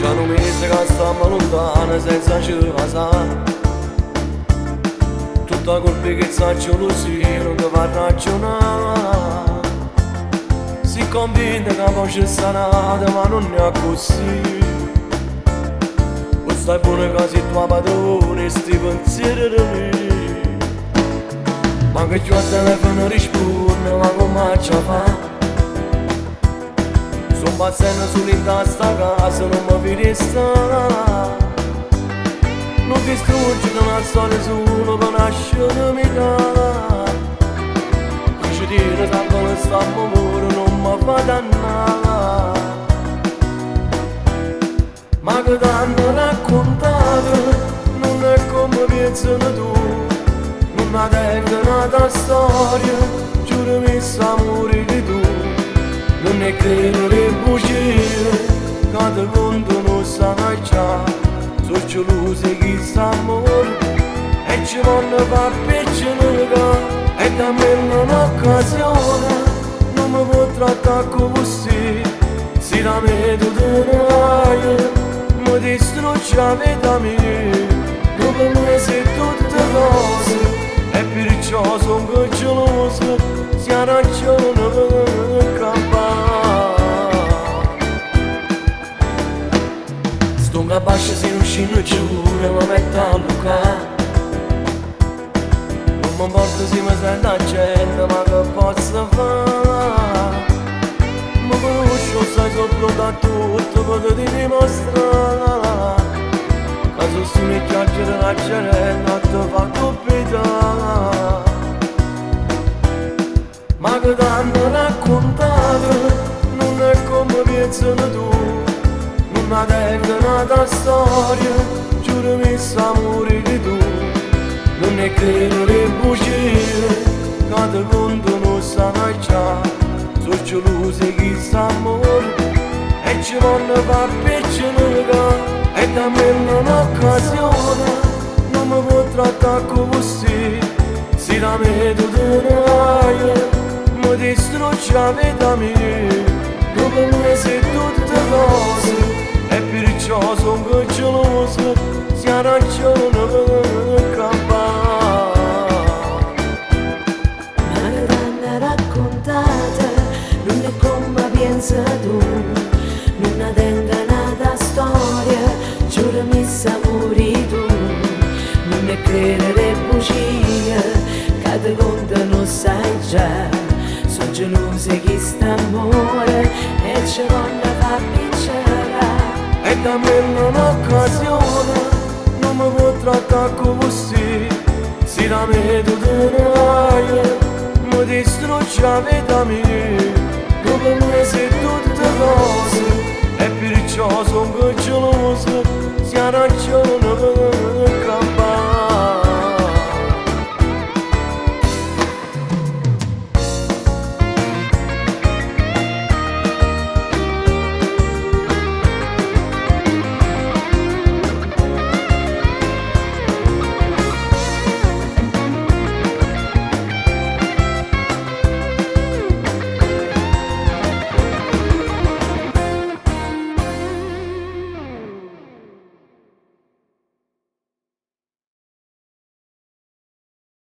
Già non mi sa che stiamo lontano senza ci passare. Tutta colpa che faccio così non ti fa ragionare. Si convinta che poi c'è sanata ma non è così. Stai buono che sei tua padrone e sti pensieri di me. Ma che io al telefono rispondo ma come ci fa? Sto passando sull'interno sta casa non mi vedi sta. Non distruggi una storia solo per nascere mica. Dice dire tanto che stiamo pure non mi fa dannare. Ma che t'hanno raccontato non è come pensano tu. Non ha tengo storia, giurami s'amore di tu. Non è credo le bugie, che ti contano sai già. Sono gelose chi s'amore e ci vanno a far piccolare. E da me un'occasione, non mi può trattare così. Si da me tu te ne vai, mi distrugge la vita mia. Dopo me sei tutte cose e perciò sono geloso. Si ha ragione per campare. Sto capace se non scendo giù e mi metto a lucare. Non mi importa se mi sento gente ma che posso fare. Mi conosco, sai sopra da tutto, per ti dimostrare. Che se sono i chiacchiere la gente non ti fa dubitare. Ma che t'hanno raccontato non è come pensano tu. Non ha tengo storia, giurami s'amore di tu. Non è credo le bugie, che ti contano sai già. Sono gelose chi s'amore e ci vanno a far piccolare. E da me un'occasione, non mi può trattare così. Si da me tu te ne vai, mi distrugge la vita mia. Dopo me sei tutte cose e perciò sono geloso. Si ha ragione per campare. Ma che t'hanno raccontata non è come pensa tu. Non ha tengo nata storia, giurami s'amore tu. Non è credere bugie, che ti contano sai già. Sono gelose chi sta amore e ci vanno a far vincere. E da me un'occasione, non mi può trattare così. Si da me tu te ne vai, mi distrugge la vita mia. Dopo me sei tutte cose e perciò sono geloso.